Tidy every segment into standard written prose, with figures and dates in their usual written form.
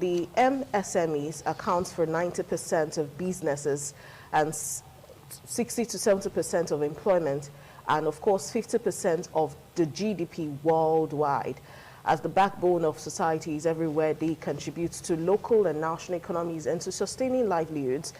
the MSMEs accounts for 90% of businesses and 60 to 70% of employment, and of course 50% of the GDP worldwide. As the backbone of societies everywhere, they contribute to local and national economies and to sustaining livelihoods,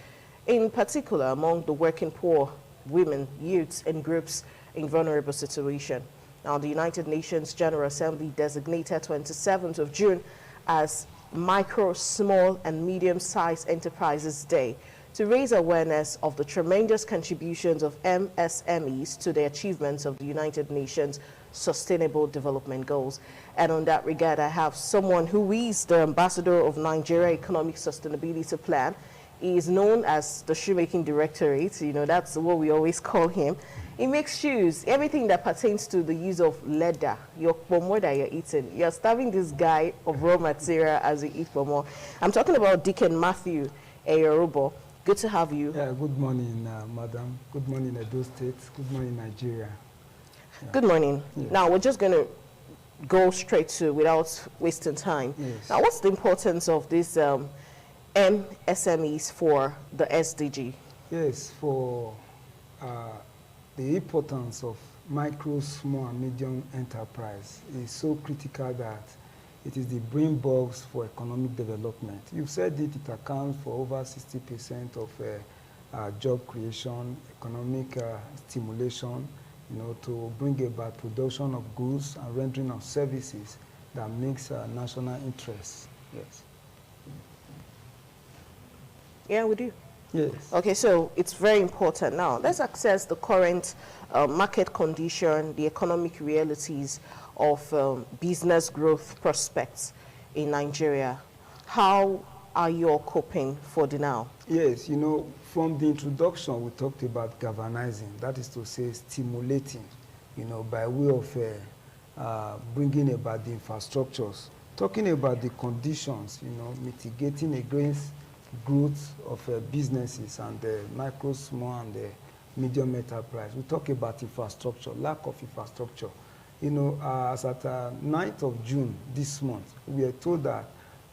in particular among the working poor, women, youths, and groups in vulnerable situation. Now, the United Nations General Assembly designated 27th of June as Micro, Small, and Medium-Sized Enterprises Day to raise awareness of the tremendous contributions of MSMEs to the achievements of the United Nations Sustainable Development Goals. And on that regard, I have someone who is the ambassador of Nigeria Economic Sustainability Plan. He is known as the Shoemaking Directorate. You know, that's what we always call him. He makes shoes, everything that pertains to the use of leather, your pomo that you're eating. You're starving this guy of raw material as you eat pomo. I'm talking about Deacon Matthew Eyorobo. Good to have you. Yeah, good morning, madam. Good morning, Edo State. Good morning, Nigeria. Yeah. Good morning. Yes. Now, we're just going to go straight to without wasting time. Yes. Now, what's the importance of these MSMEs for the SDG? Yes, for the importance of micro, small, and medium enterprise is so critical that it is the brain box for economic development. You've said it accounts for over 60% of job creation, economic stimulation, you know, to bring about production of goods and rendering of services that makes national interest. Yes. Yeah, we do. Yes. Okay, so it's very important. Now, let's assess the current market condition, the economic realities of business growth prospects in Nigeria. How are you all coping for the now? Yes, you know, from the introduction, we talked about galvanizing, that is to say stimulating, you know, by way of bringing about the infrastructures, talking about the conditions, you know, mitigating against growth of businesses and the micro, small, and the medium enterprise. We talk about infrastructure, lack of infrastructure. You know, as at 9th of June this month, we are told that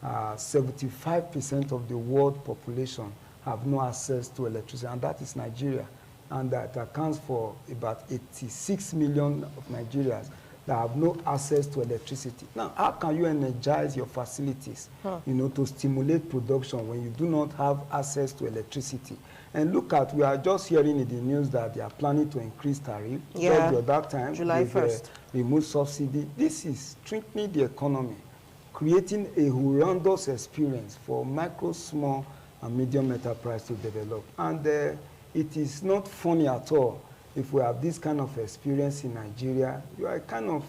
75% of the world population have no access to electricity, and that is Nigeria. And that accounts for about 86 million of Nigerians that have no access to electricity. Now, how can you energize your facilities, you know, to stimulate production when you do not have access to electricity? And look at, we are just hearing in the news that they are planning to increase tariff. Yeah, at that time, July 1st. Remove subsidy. This is strengthening the economy, creating a horrendous experience for micro, small, and medium enterprise to develop. And it is not funny at all. If we have this kind of experience in Nigeria, you are kind of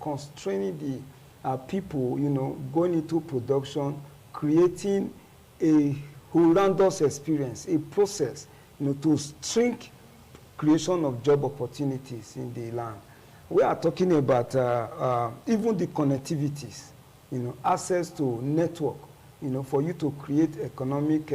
constraining the people, you know, going into production, creating a horrendous experience, a process, you know, to shrink creation of job opportunities in the land. We are talking about even the connectivities, you know, access to network, you know, for you to create economic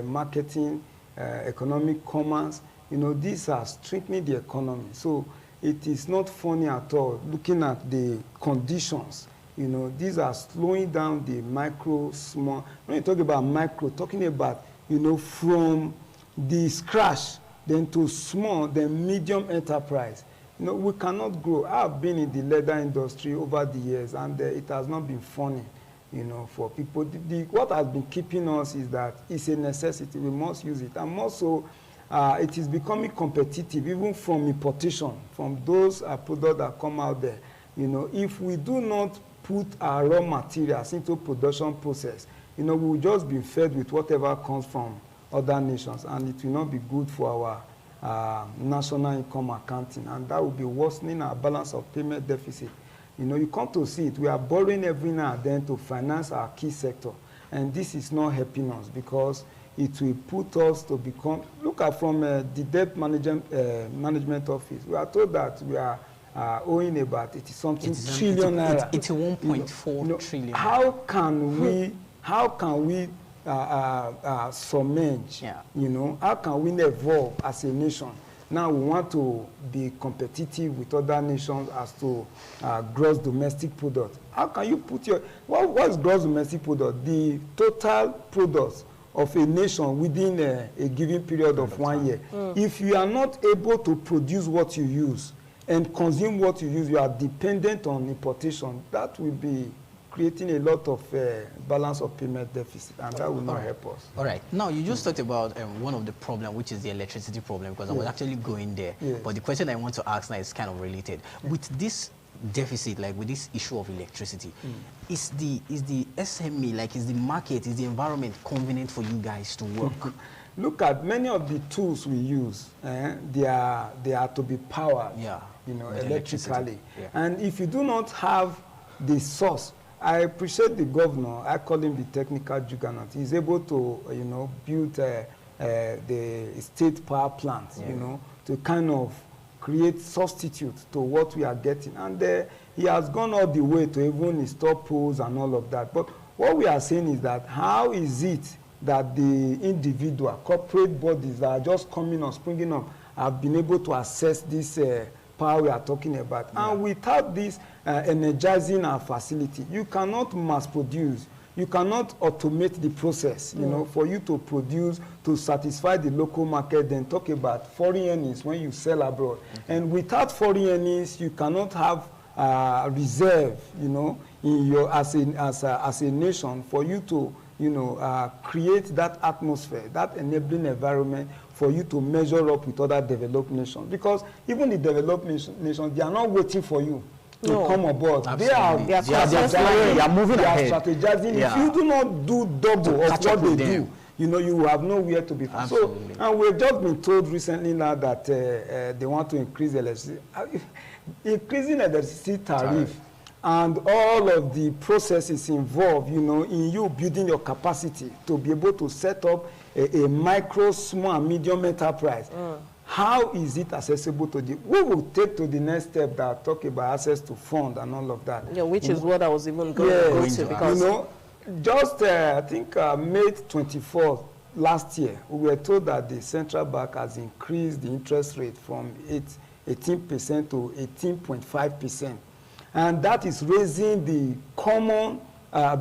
marketing, economic commerce. You know, these are strengthening the economy. So it is not funny at all looking at the conditions. You know, these are slowing down the micro, small. When you talk about micro, talking about, you know, from the scratch, then to small, then medium enterprise. You know, we cannot grow. I've been in the leather industry over the years, and it has not been funny, you know, for people. What has been keeping us is that it's a necessity. We must use it. And also, it is becoming competitive, even from importation, from those products that come out there. You know, if we do not put our raw materials into production process, you know, we will just be fed with whatever comes from other nations, and it will not be good for our national income accounting, and that will be worsening our balance of payment deficit. You know, you come to see it, we are borrowing every now and then to finance our key sector, and this is not helping us because it will put us to become, look at from the debt management office, we are told that we are owing about 80-something trillion naira. 81.4 trillion. How can we submerge, Yeah. you know, how can we evolve as a nation now we want to be competitive with other nations as to gross domestic product. How can you put your, what is gross domestic product? The total product of a nation within a given period of 1 year. If you are not able to produce what you use and consume what you use, you are dependent on importation. That will be creating a lot of balance of payment deficit, and that will not help us. All right. Now, you just talked about one of the problems, which is the electricity problem, because I was actually going there. But the question I want to ask now is kind of related. With this deficit, like with this issue of electricity, is the SME, like is the market, is the environment convenient for you guys to work? Look at many of the tools we use. They are to be powered, you know, electrically. And if you do not have the source, I appreciate the governor. I call him the technical juggernaut. He's able to, you know, build the state power plant, you know, to kind of create substitute to what we are getting. And he has gone all the way to even install poles and all of that. But what we are saying is that how is it that the individual, corporate bodies that are just coming up, springing up, have been able to access this power we are talking about? And without this energizing our facility, you cannot mass produce. You cannot automate the process, you know, for you to produce, to satisfy the local market, then talk about foreign earnings when you sell abroad. And without foreign earnings, you cannot have reserve, you know, in your, as a nation, for you to, you know, create that atmosphere, that enabling environment for you to measure up with other developed nations. Because even the developed nations, they are not waiting for you to come aboard. They are moving ahead. Strategizing. If you do not do double of what they do, you know, you have nowhere to be. So, and we've just been told recently now that they want to increase electricity. Increasing electricity tariff and all of the processes involved, you know, in you building your capacity to be able to set up a micro, small, and medium enterprise. How is it accessible to the, we will take to the next step that talk about access to fund and all of that. Yeah, which is what I was even going to, because, you know, just I think May 24th last year, we were told that the central bank has increased the interest rate from 18% to 18.5%. And that is raising the common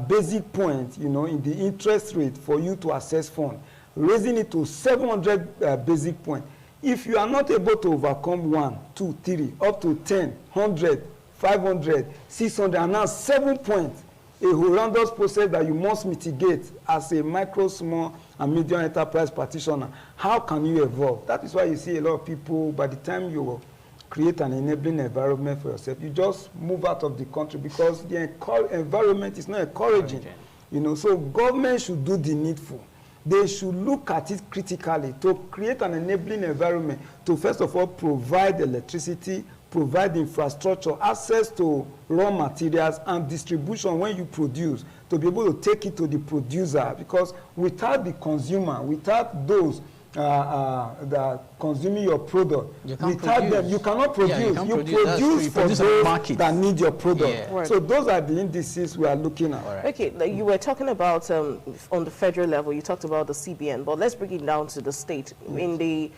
basic point, you know, in the interest rate for you to access fund, raising it to 700 basic point. If you are not able to overcome 1, 2, 3, up to 10, 100, 500, 600, and now 7 points, a horrendous process that you must mitigate as a micro, small, and medium enterprise practitioner, how can you evolve? That is why you see a lot of people, by the time you create an enabling environment for yourself, you just move out of the country because the environment is not encouraging. You know, so government should do the needful. They should look at it critically to create an enabling environment to, first of all, provide electricity, provide infrastructure, access to raw materials, and distribution when you produce, to be able to take it to the producer. Because without the consumer, without those that are consuming your product, without them, you cannot produce. You produce for those that need your product. So those are the indices we are looking at. Okay, you were talking about, on the federal level, you talked about the CBN, but let's bring it down to the state. In the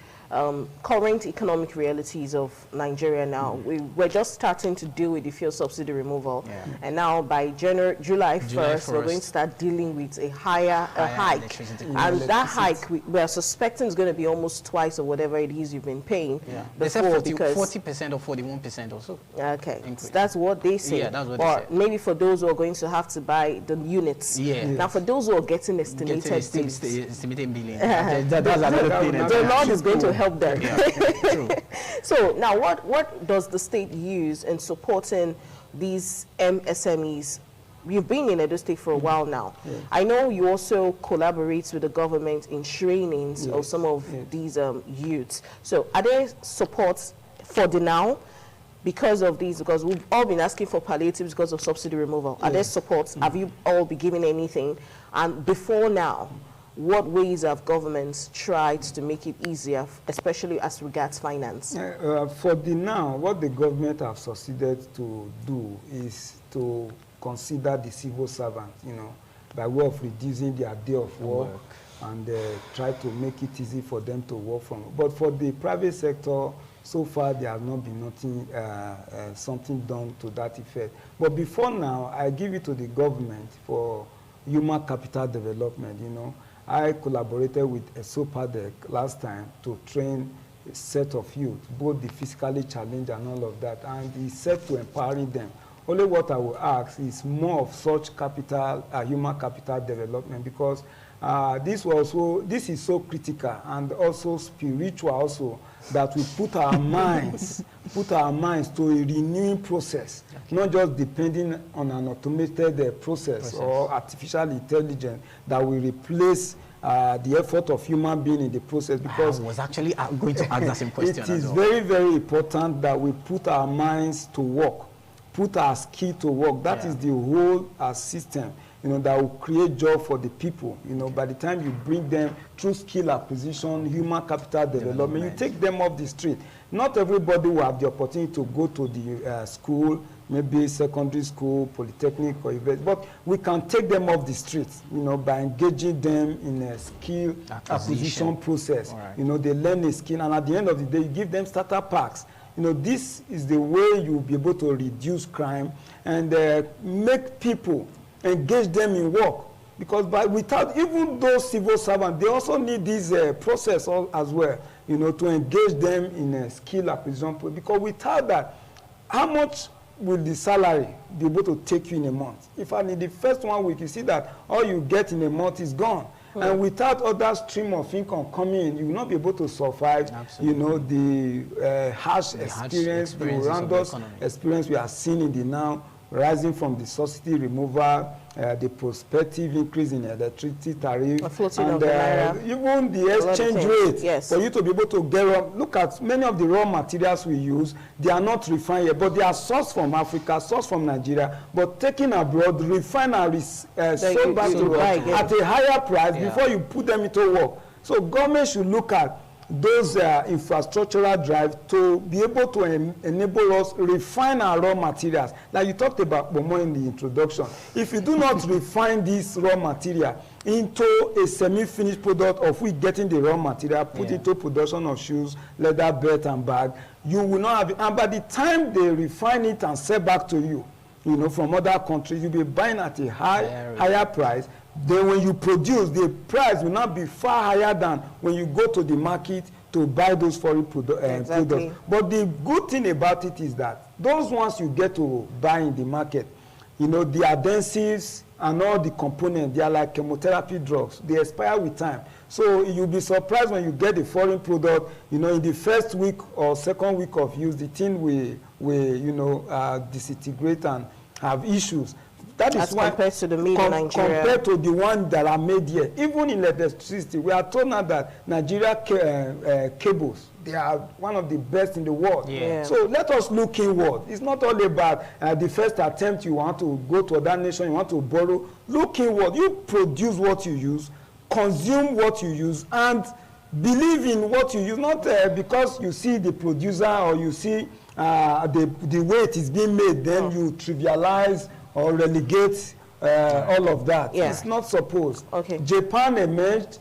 current economic realities of Nigeria now, we're just starting to deal with the fuel subsidy removal, and now by July 1st, we're going to start dealing with a higher hike, and that hike we are suspecting is going to be almost twice of whatever it is you've been paying before, because 40% or 41% or so. Okay, so that's what they say. Yeah, that's what they say. Maybe for those who are going to have to buy the units. Now for those who are getting estimated bills, billing, that's another thing. The Lord is going to help them. True. So now what does the state use in supporting these MSMEs? You've been in Edo State for a while now. I know you also collaborate with the government in trainings of some of these youths. So are there supports for the now because of these? Because we've all been asking for palliatives because of subsidy removal. Are there supports? Have you all been given anything? And before now, what ways have governments tried to make it easier, especially as regards finance? For the now, what the government have succeeded to do is to consider the civil servant, you know, by way of reducing their day of work, and try to make it easy for them to work from. But for the private sector, so far there has not been nothing, something done to that effect. But before now, I give it to the government for human capital development. You know, I collaborated with a SOPADEC last time to train a set of youth, both the physically challenged and all of that, and it's set to empowering them. Only what I will ask is more of such capital, human capital development, because this is so critical and also spiritual also, that we put our minds to a renewing process, not just depending on an automated process or artificial intelligence that will replace the effort of human being in the process. Because I was actually going to ask that same question. It is very, very important that we put our minds to work, put our skill to work. That is the whole system, you know, that will create job for the people. You know, by the time you bring them through skill acquisition, human capital development, you take them off the street. Not everybody will have the opportunity to go to the school, maybe secondary school, polytechnic, or event, but we can take them off the streets, you know, by engaging them in a skill acquisition process. You know, they learn a skill, and at the end of the day, you give them starter packs. You know, this is the way you'll be able to reduce crime and make people engage them in work. Because without even those civil servants, they also need this process as well, you know, to engage them in a skill acquisition. Because without that, how much will the salary be able to take you in a month? If I need the first 1 week, you see that all you get in a month is gone. And without other stream of income coming in, you will not be able to survive, you know, the harsh experience, the horrendous experience we are seeing in the now, rising from the subsidy removal, the prospective increase in electricity tariff, and even the exchange rate, for you to be able to get look at many of the raw materials we use, they are not refined yet, but they are sourced from Africa, sourced from Nigeria, but taken abroad, refined and sold back to at a higher price before you put them into work. So government should look at those infrastructural drive to be able to enable us refine our raw materials. Like you talked about more in the introduction. If you do not refine this raw material into a semi-finished product of we getting the raw material, put into production of shoes, leather, belt, and bag, you will not have, and by the time they refine it and sell back to you, you know, from other countries, you'll be buying at a higher price. Then when you produce, the price will not be far higher than when you go to the market to buy those foreign products. But the good thing about it is that those ones you get to buy in the market, you know, the adhesives and all the components, they are like chemotherapy drugs. They expire with time. So you'll be surprised when you get the foreign product, you know, in the first week or second week of use, the thing will you know, disintegrate and have issues. That is why, compared to the made in Nigeria, compared to the ones that are made here, even in electricity, we are told now that Nigeria cables, they are one of the best in the world. So let us look inward. It's not all about the first attempt you want to go to another nation, you want to borrow. Look inward. You produce what you use, consume what you use, and believe in what you use. Not because you see the producer or you see the way it is being made, then you trivialize or relegate all of that. It's not supposed. Japan emerged,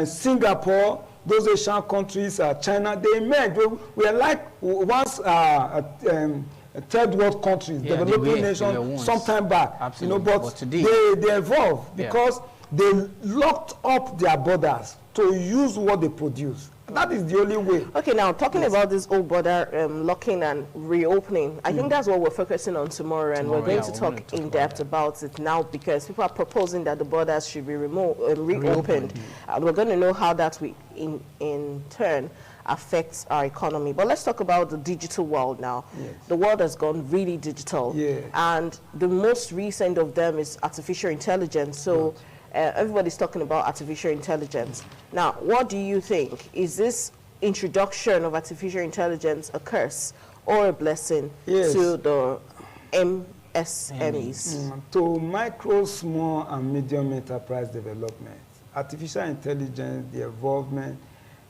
Singapore, those Asian countries, China, they emerged. We are like once third world countries, developing nations sometime back. You know, but today, they evolved because they locked up their borders to use what they produce. That is the only way. Okay, now talking about this old border locking and reopening, I think that's what we're focusing on tomorrow, and we're going to talk in depth about it now, because people are proposing that the borders should be reopened. And we're going to know how that will, in turn, affects our economy. But let's talk about the digital world now. The world has gone really digital, and the most recent of them is artificial intelligence. So everybody's talking about artificial intelligence. Now, what do you think? Is this introduction of artificial intelligence a curse or a blessing to the MSMEs? To micro, small, and medium enterprise development, artificial intelligence, the involvement,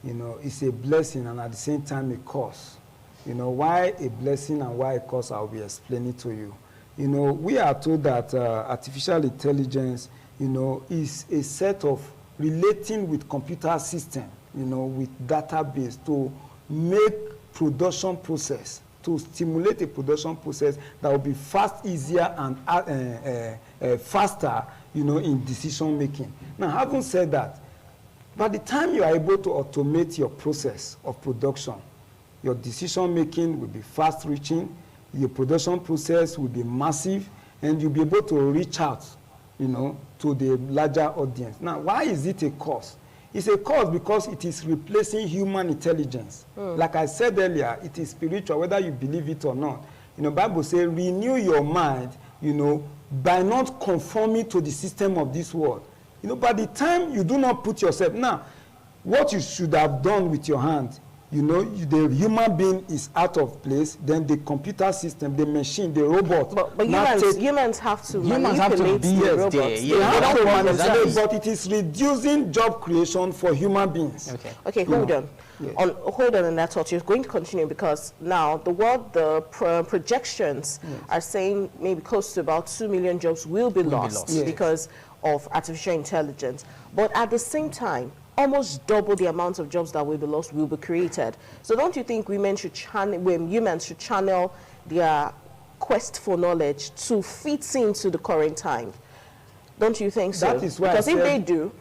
you know, is a blessing and at the same time a curse. You know, why a blessing and why a curse, I'll be explaining to you. You know, we are told that artificial intelligence, you know, is a set of relating with computer system, you know, with database to make production process, to stimulate a production process that will be fast, easier, and faster, you know, in decision making. Now, having said that, by the time you are able to automate your process of production, your decision making will be fast reaching, your production process will be massive, and you'll be able to reach out, you know, to the larger audience. Now, why is it a cost? It's a cost because it is replacing human intelligence. Like I said earlier, it is spiritual, whether you believe it or not. You know, Bible says, renew your mind, you know, by not conforming to the system of this world. You know, by the time you do not put yourself, now, what you should have done with your hand, you know, the human being is out of place, then the computer system, the machine, the robot. But humans have to manipulate the robots. They have to manipulate, but it is reducing job creation for human beings. Okay, hold on. Yes. Hold on that thought. You're going to continue because now the projections are saying maybe close to about 2 million jobs will be lost because of artificial intelligence. But at the same time, almost double the amount of jobs that will be lost will be created. So don't you think humans should channel their quest for knowledge to fit into the current time? Don't you think so? That is why because if they do,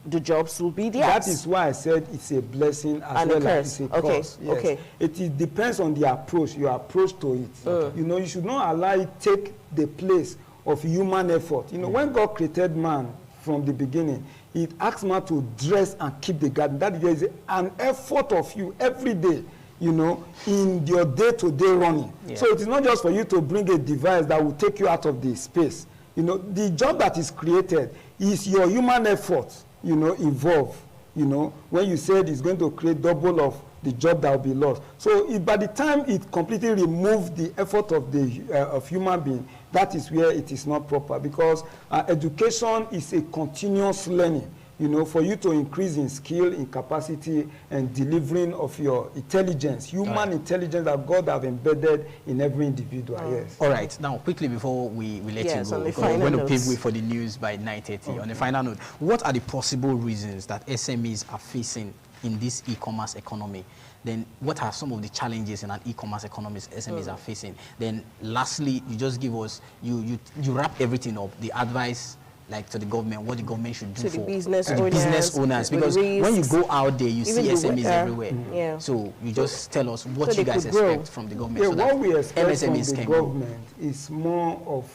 the jobs will be theirs. That is why I said it's a blessing as well as it's a curse. Yes. It depends on the approach, your approach to it. You know, you should not allow it take the place of human effort. You know, when God created man from the beginning, it asks man to dress and keep the garden. That there is an effort of you every day, you know, in your day-to-day running. So it is not just for you to bring a device that will take you out of the space. You know, the job that is created is your human effort, you know, involved. You know, when you said it's going to create double of the job that will be lost. So by the time it completely removes the effort of the of human being, that is where it is not proper, because education is a continuous learning, you know, for you to increase in skill, in capacity, and delivering of your intelligence, human intelligence that God have embedded in every individual. Yes. All right. Now, quickly before we let you go, because we're going to pave way for the news by 9:30. On the final note, what are the possible reasons that SMEs are facing in this e-commerce economy? Then what are some of the challenges in an e-commerce economy SMEs are facing? Then lastly, you just give us, you wrap everything up, the advice like to the government, what the government should do to for the business owners, because when you go out there, you see SMEs everywhere. So you just tell us what you guys expect from the government. So what we expect from the government is more of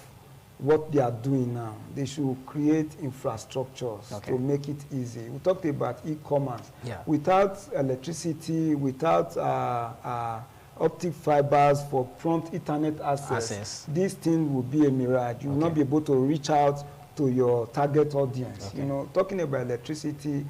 what they are doing now. They should create infrastructures to make it easy. We talked about e-commerce. Without electricity, without optic fibers for prompt internet access, this thing will be a mirage. You will not be able to reach out to your target audience. You know, talking about electricity,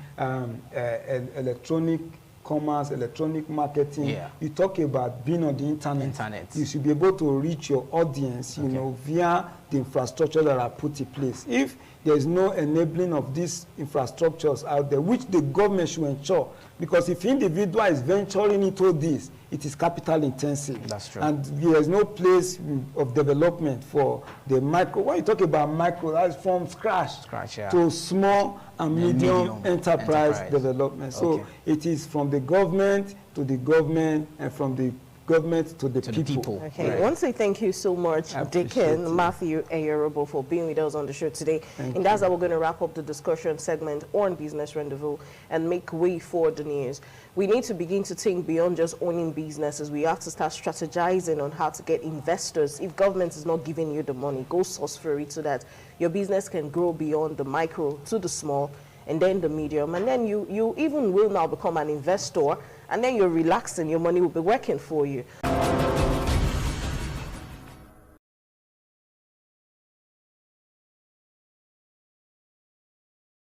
electronic commerce, electronic marketing, you talk about being on the internet. You should be able to reach your audience, you know, via the infrastructure that are put in place. If there is no enabling of these infrastructures out there, which the government should ensure, because if individual is venturing into this, it is capital intensive. That's true. And there is no place of development for the micro. When you talk about micro, that's from scratch to small and medium enterprise development. So it is from the government to the government, and from the government to the people. I want to say thank you so much, Deacon Matthew Ayorobo, for being with us on the show today. And that's how we're going to wrap up the discussion segment on Business Rendezvous and make way for the news. We need to begin to think beyond just owning businesses. We have to start strategizing on how to get investors. If government is not giving you the money, go source for it so that your business can grow beyond the micro to the small and then the medium. And then you even will now become an investor, and then you're relaxing, your money will be working for you.